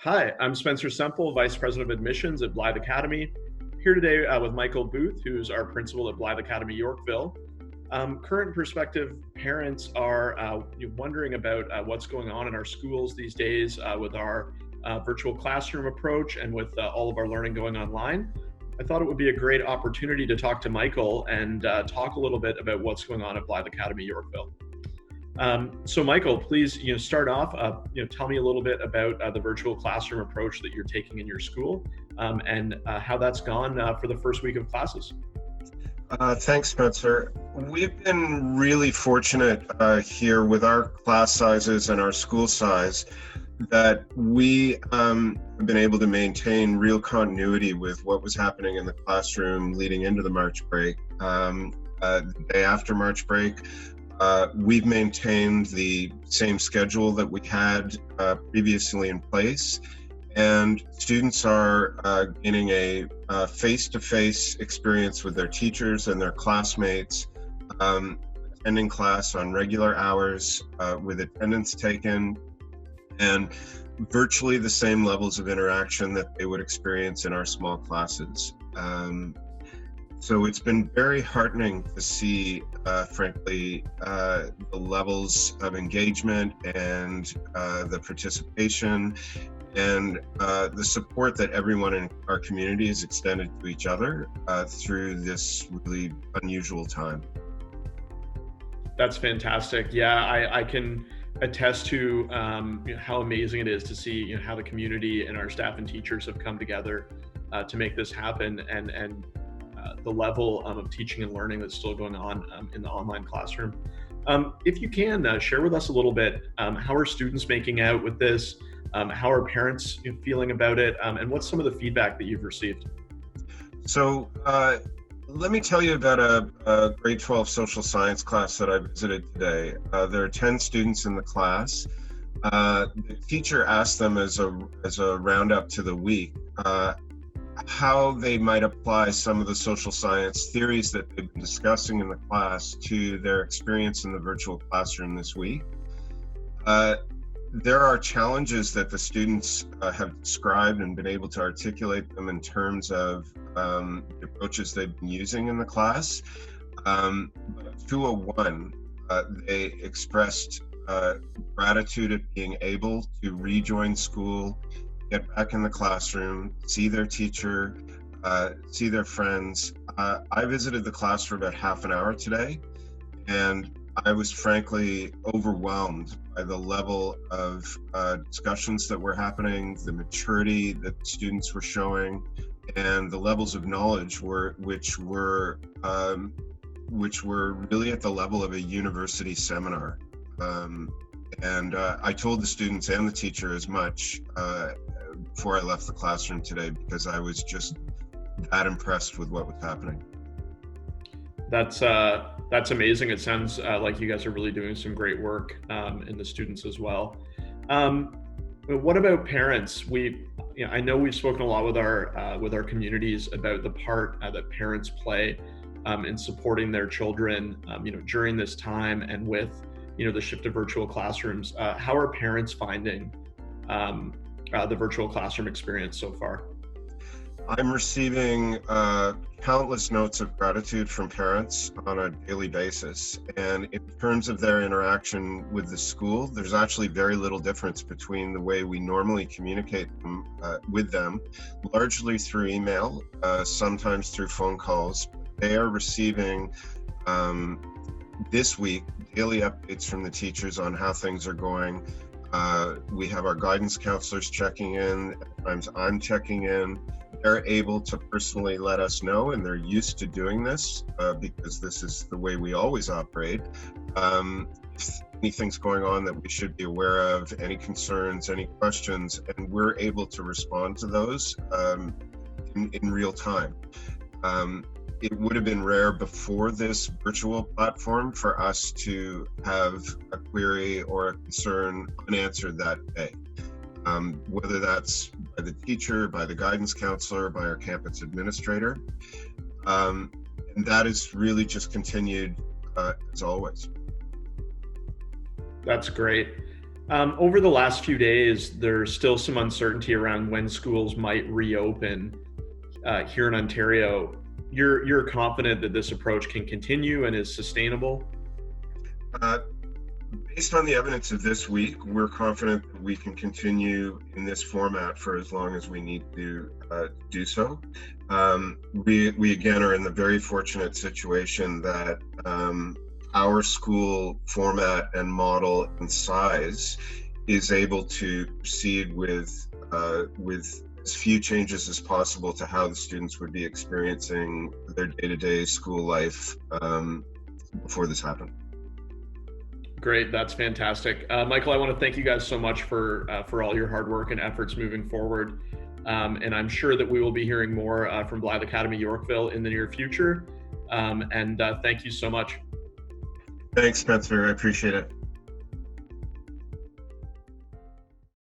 Hi, I'm Spencer Semple, Vice President of Admissions at Blyth Academy. Here today with Michael Booth, who's our principal at Blyth Academy Yorkville. Current perspective parents are wondering about what's going on in our schools these days with our virtual classroom approach and with all of our learning going online. I thought it would be a great opportunity to talk to Michael and talk a little bit about what's going on at Blyth Academy Yorkville. So Michael, please, start off, tell me a little bit about the virtual classroom approach that you're taking in your school and how that's gone for the first week of classes. Thanks, Spencer. We've been really fortunate here with our class sizes and our school size that we have been able to maintain real continuity with what was happening in the classroom leading into the March break. The day after March break, we've maintained the same schedule that we had previously in place, and students are gaining a face-to-face experience with their teachers and their classmates, attending class on regular hours with attendance taken, and virtually the same levels of interaction that they would experience in our small classes. So it's been very heartening to see, frankly, the levels of engagement and the participation and the support that everyone in our community has extended to each other through this really unusual time. That's fantastic. Yeah, I can attest to how amazing it is to see how the community and our staff and teachers have come together to make this happen, and the level of teaching and learning that's still going on in the online classroom. If you can, share with us a little bit, how are students making out with this? How are parents feeling about it? And what's some of the feedback that you've received? So let me tell you about a grade 12 social science class that I visited today. There are 10 students in the class. The teacher asked them as a roundup to the week, how they might apply some of the social science theories that they've been discussing in the class to their experience in the virtual classroom this week. There are challenges that the students have described and been able to articulate them in terms of the approaches they've been using in the class. But 201, they expressed gratitude at being able to rejoin school, get back in the classroom, see their teacher, see their friends. I visited the class for about half an hour today, and I was frankly overwhelmed by the level of discussions that were happening, the maturity that the students were showing, and the levels of knowledge which were really at the level of a university seminar. And I told the students and the teacher as much before I left the classroom today, because I was just that impressed with what was happening. That's amazing. It sounds like you guys are really doing some great work in the students as well. What about parents? I know we've spoken a lot with our communities about the part that parents play in supporting their children, during this time and with the shift to virtual classrooms. How are parents finding the virtual classroom experience so far? I'm receiving countless notes of gratitude from parents on a daily basis. And in terms of their interaction with the school, there's actually very little difference between the way we normally communicate with them, largely through email, sometimes through phone calls. They are receiving this week daily updates from the teachers on how things are going. We have our guidance counselors checking in. At times I'm checking in. They're able to personally let us know, and they're used to doing this because this is the way we always operate. If anything's going on that we should be aware of, any concerns, any questions, and we're able to respond to those in real time. It would have been rare before this virtual platform for us to have a query or a concern unanswered that day. Whether that's by the teacher, by the guidance counselor, by our campus administrator. And that has really just continued as always. That's great. Over the last few days, there's still some uncertainty around when schools might reopen here in Ontario. You're confident that this approach can continue and is sustainable? Uh, Based on the evidence of this week, we're confident that we can continue in this format for as long as we need to do so. We again are in the very fortunate situation that our school format and model and size is able to proceed with as few changes as possible to how the students would be experiencing their day-to-day school life before this happened. Great, that's fantastic. Michael, I want to thank you guys so much for all your hard work and efforts moving forward. And I'm sure that we will be hearing more from Blyth Academy Yorkville in the near future. And thank you so much. Thanks, Spencer. I appreciate it.